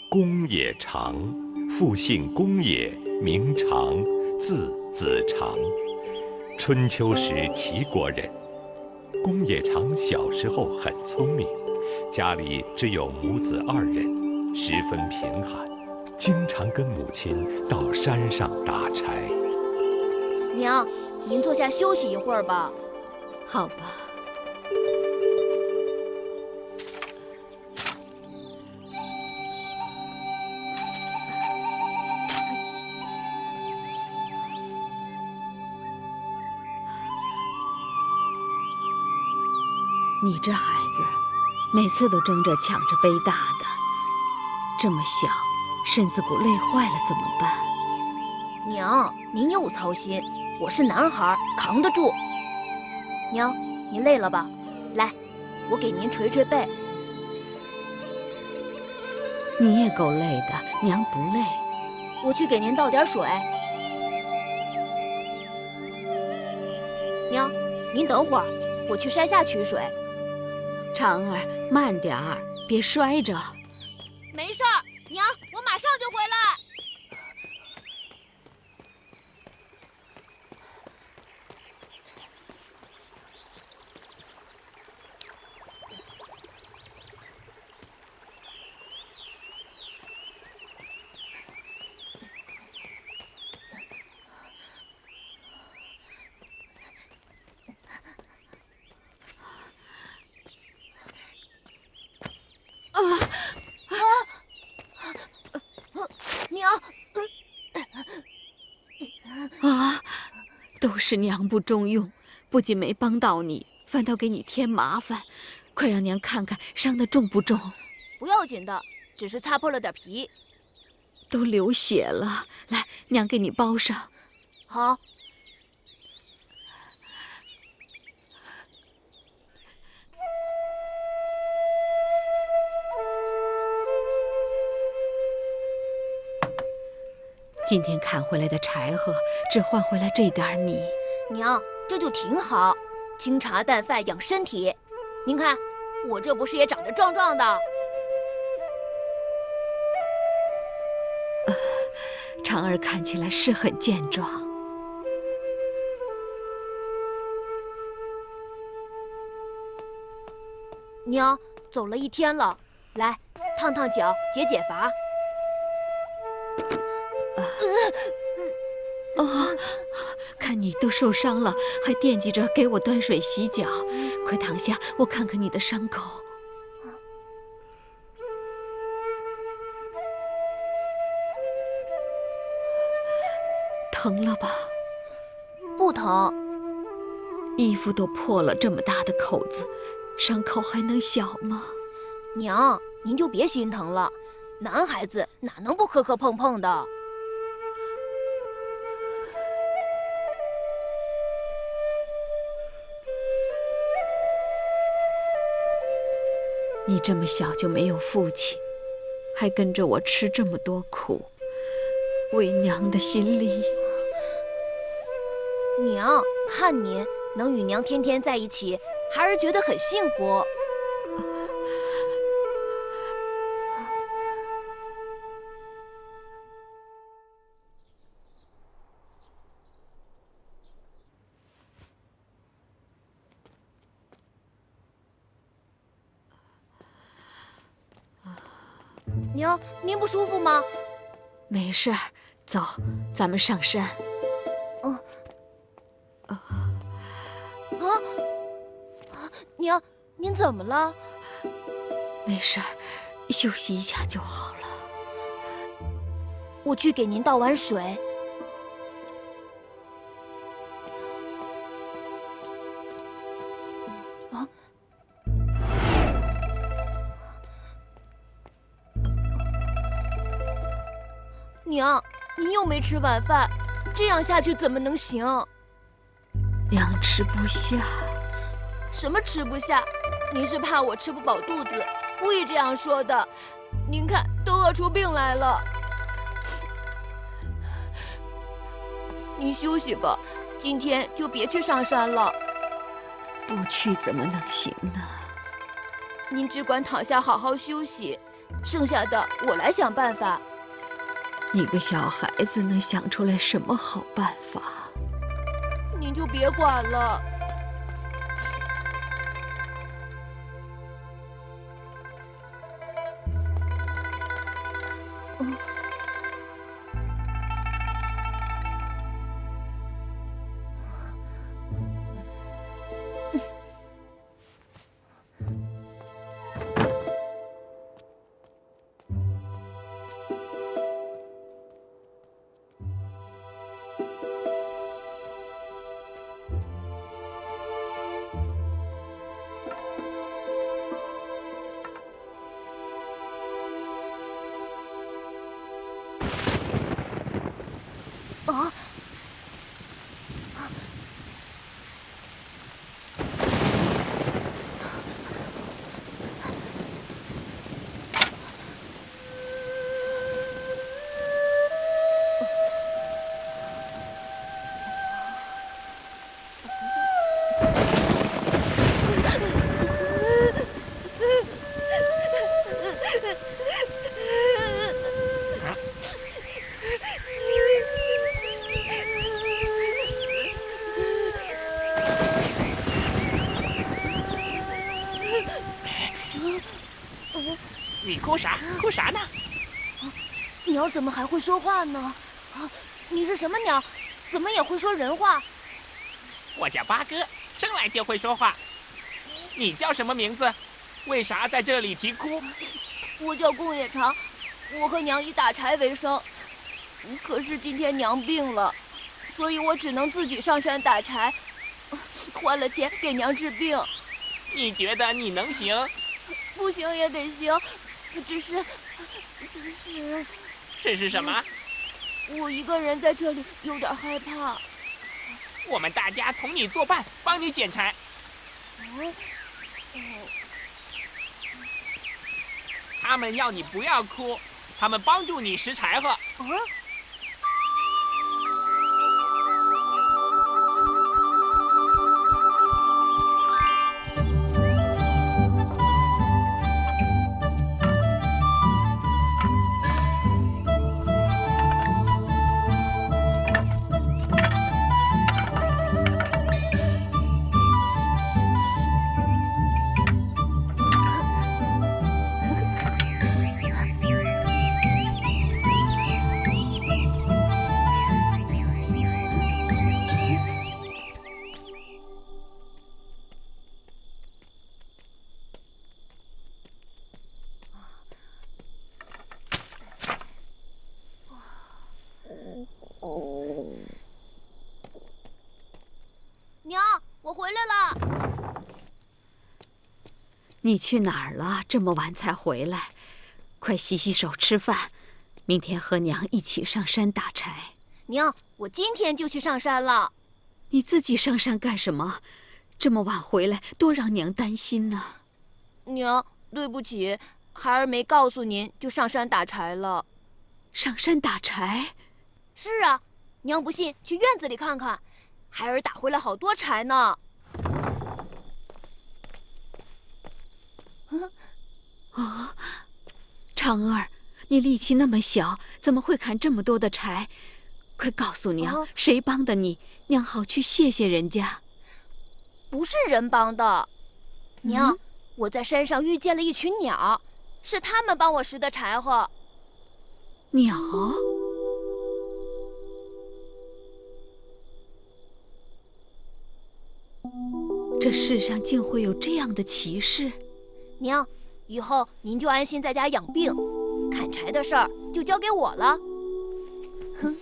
公冶长，父姓公冶，名长，字子长，春秋时齐国人。公冶长小时候很聪明，家里只有母子2人，十分贫寒，经常跟母亲到山上打柴。娘，您坐下休息一会儿吧。好吧。你这孩子，每次都争着抢着背大的，这么小，身子骨累坏了怎么办？娘，您又操心，我是男孩，扛得住。娘，您累了吧？来，我给您捶捶背。你也够累的，娘不累。我去给您倒点水。娘，您等会儿，我去山下取水。长儿，慢点儿，别摔着。没事儿，娘，我马上就回来。娘，啊，都是娘不中用，不仅没帮到你，反倒给你添麻烦。快让娘看看伤得重不重。不要紧的，只是擦破了点皮。都流血了，来，娘给你包上。好。今天砍回来的柴禾，只换回来这点米。娘，这就挺好，清茶淡饭养身体。您看，我这不是也长得壮壮的？长儿看起来是很健壮。娘，走了一天了，来烫烫脚，解解乏。看你都受伤了，还惦记着给我端水洗脚，快躺下，我看看你的伤口。疼了吧？不疼。衣服都破了，这么大的口子，伤口还能小吗？娘，您就别心疼了，男孩子哪能不磕磕碰碰的？你这么小就没有父亲，还跟着我吃这么多苦，为娘的心里。娘，看您能与娘天天在一起，孩儿觉得很幸福。娘，您不舒服吗？没事儿，走，咱们上山。娘，您怎么了？没事儿，休息一下就好了。我去给您倒碗水。娘，您又没吃晚饭，这样下去怎么能行？娘吃不下。什么吃不下？您是怕我吃不饱肚子，故意这样说的。您看，都饿出病来了。您休息吧，今天就别去上山了。不去怎么能行呢？您只管躺下好好休息，剩下的我来想办法。你个小孩子能想出来什么好办法？您就别管了。啊！你哭啥？哭啥呢？鸟怎么还会说话呢？啊，你是什么鸟？怎么也会说人话？我叫八哥，生来就会说话。你叫什么名字？为啥在这里啼哭？我叫宫野长，我和娘以打柴为生。可是今天娘病了，所以我只能自己上山打柴，换了钱给娘治病。你觉得你能行？不行也得行，只是什么？我一个人在这里有点害怕。我们大家同你作伴，帮你捡柴。他们要你不要哭，他们帮助你拾柴火。娘，我回来了。你去哪儿了？这么晚才回来？快洗洗手，吃饭，明天和娘一起上山打柴。娘，我今天就去上山了。你自己上山干什么？这么晚回来，多让娘担心呢。娘，对不起，孩儿没告诉您，就上山打柴了。上山打柴？是啊，娘不信，去院子里看看，孩儿打回来好多柴呢。长儿，你力气那么小，怎么会砍这么多的柴？快告诉娘，谁帮的你，娘好去谢谢人家。不是人帮的，娘，我在山上遇见了一群鸟，是他们帮我拾的柴火。鸟？这世上竟会有这样的奇事！娘，以后您就安心在家养病，砍柴的事儿就交给我了。哼。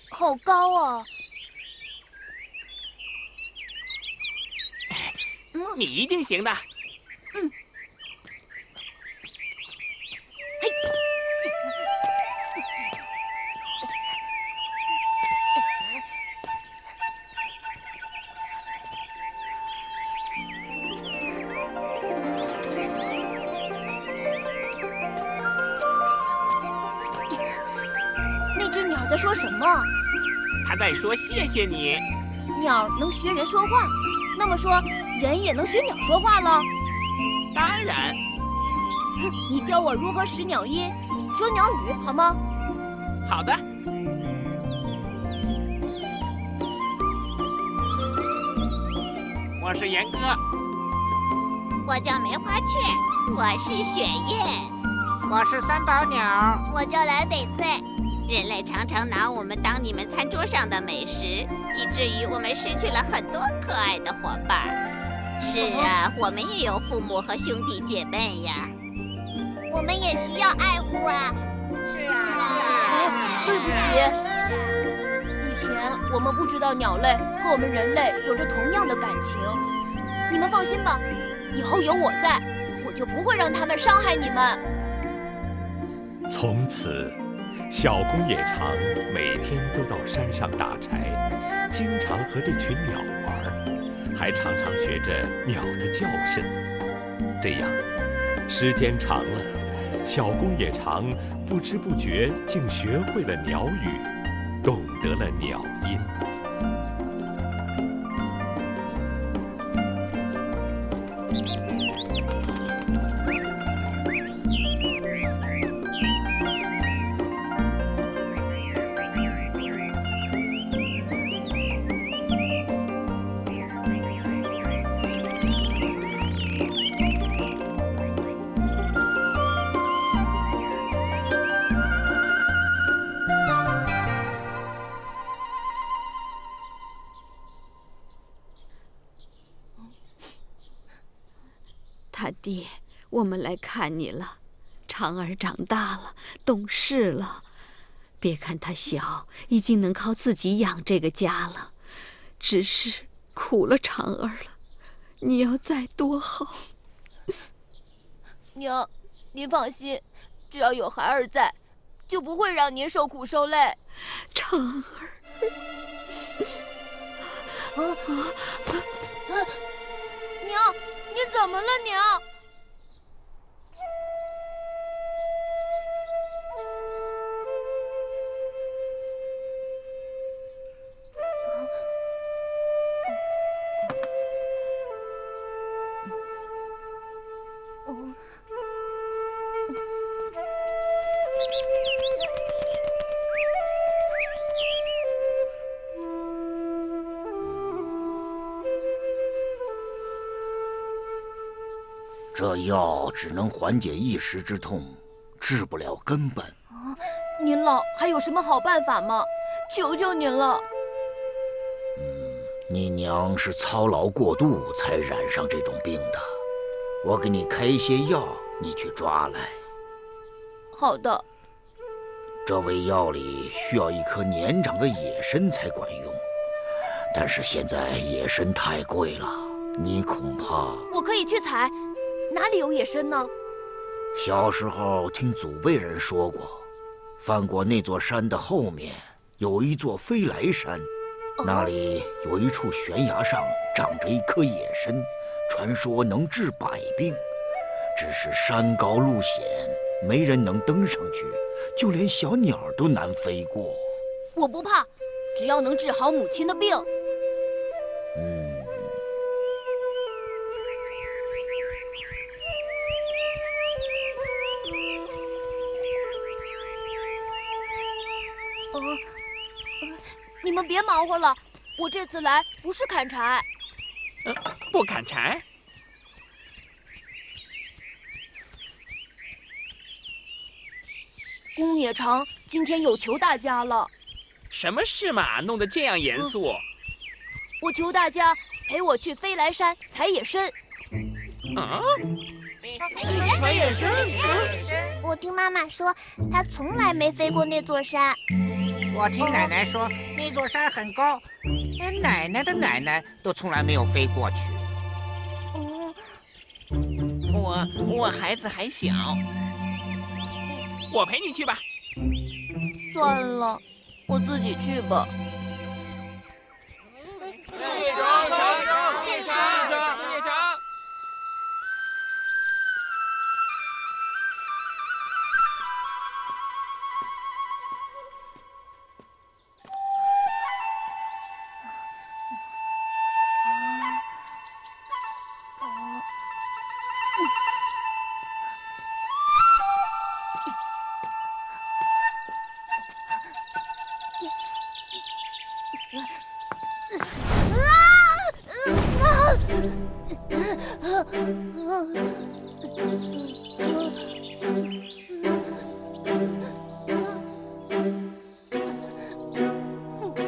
好高啊！你一定行的。那只鸟在说什么？他在说谢谢你。鸟能学人说话，那么说人也能学鸟说话了？当然。你教我如何识鸟音，说鸟语好吗？好的。我是严哥。我叫梅花雀。我是雪雁。我是三宝鸟。我叫蓝翡翠。人类常常拿我们当你们餐桌上的美食，以至于我们失去了很多可爱的伙伴。是啊，我们也有父母和兄弟姐妹呀。我们也需要爱护啊。是啊。对不起，以前我们不知道鸟类和我们人类有着同样的感情。你们放心吧，以后有我在，我就不会让他们伤害你们。从此，小宫野长每天都到山上打柴，经常和这群鸟玩，还常常学着鸟的叫声。这样，时间长了，小宫野长不知不觉竟学会了鸟语，懂得了鸟音。他爹，我们来看你了。长儿长大了，懂事了。别看他小，已经能靠自己养这个家了。只是苦了长儿了。你要再多好。娘，您放心，只要有孩儿在，就不会让您受苦受累。长儿，娘，你怎么了，娘？这药只能缓解一时之痛，治不了根本。您老还有什么好办法吗？求求您了。你娘是操劳过度才染上这种病的。我给你开一些药，你去抓来。好的。这味药里需要一颗年长的野参才管用，但是现在野参太贵了，你恐怕……我可以去采。哪里有野参呢？小时候听祖辈人说过，翻过那座山的后面有一座飞来山，那里有一处悬崖上长着一颗野参，传说能治百病。只是山高路险，没人能登上去，就连小鸟都难飞过。我不怕，只要能治好母亲的病。你们别忙活了，我这次来不是砍柴。不砍柴？宫野长今天有求大家了。什么事嘛？弄得这样严肃。我求大家陪我去飞来山采野参。啊？采野参？我听妈妈说，她从来没飞过那座山。我听奶奶说，那座山很高，连奶奶的奶奶都从来没有飞过去。我孩子还小，我陪你去吧。算了，我自己去吧。工业长。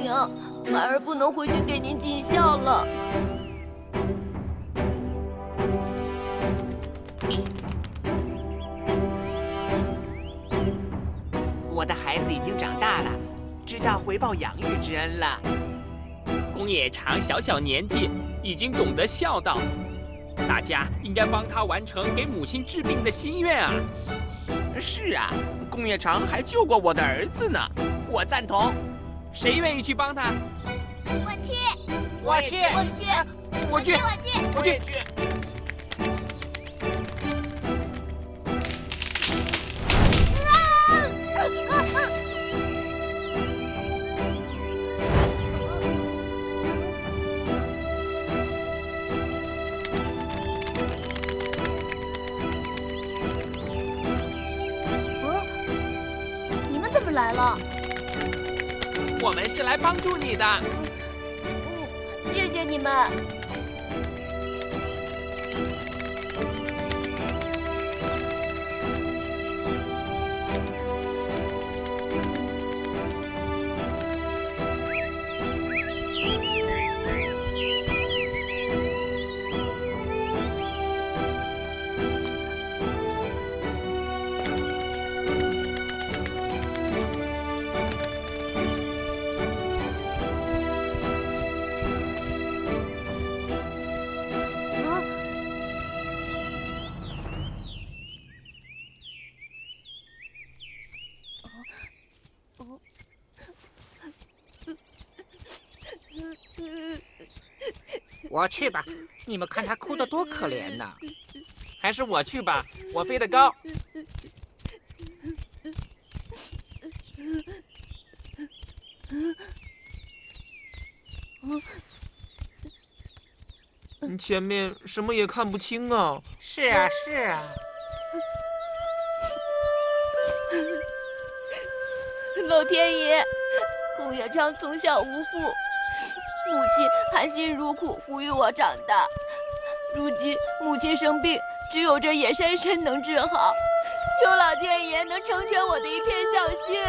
娘，孩儿不能回去给您尽孝了。我的孩子已经长大了，知道回报养育之恩了。宫野长小年纪已经懂得孝道，大家应该帮他完成给母亲治病的心愿啊！是啊，宫野长还救过我的儿子呢，我赞同。谁愿意去帮他？我去，我去，我去，我也去。你们怎么来了？我们是来帮助你的。谢谢你们。我去吧，你们看他哭得多可怜呐！还是我去吧，我飞得高。前面什么也看不清啊！是啊，是啊。老天爷，宫野长从小无父，母亲含辛茹苦抚育我长大。如今母亲生病，只有这野山参能治好。求老天爷能成全我的一片孝心。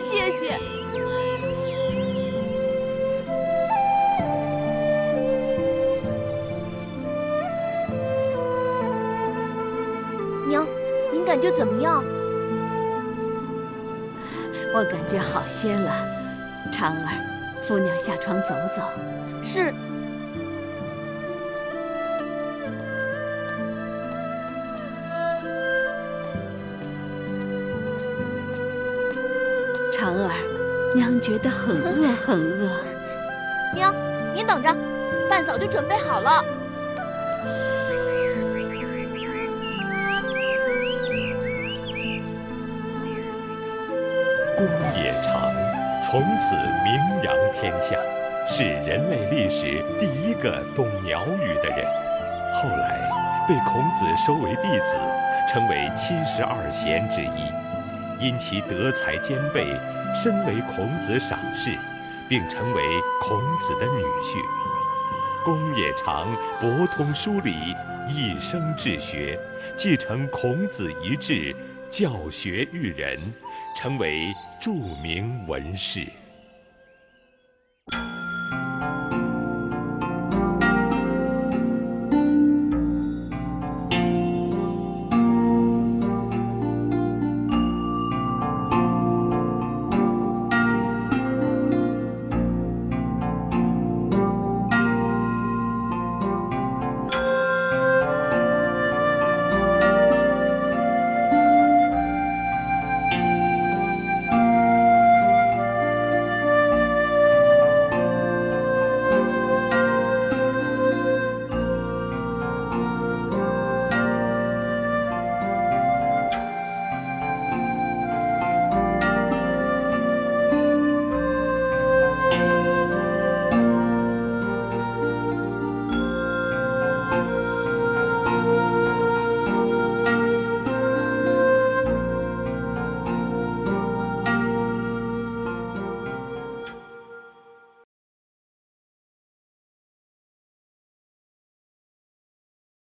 谢谢。娘，您感觉怎么样？我我感觉好些了。长儿，夫娘下床走走。是。长儿，娘觉得很饿，很饿。娘，您等着，饭早就准备好了。公冶长从此名扬天下，是人类历史第一个懂鸟语的人。后来被孔子收为弟子，成为72贤之一。因其德才兼备，深为孔子赏识，并成为孔子的女婿。公冶长博通书理，一生治学，继承孔子遗志，教学育人，成为著名文士。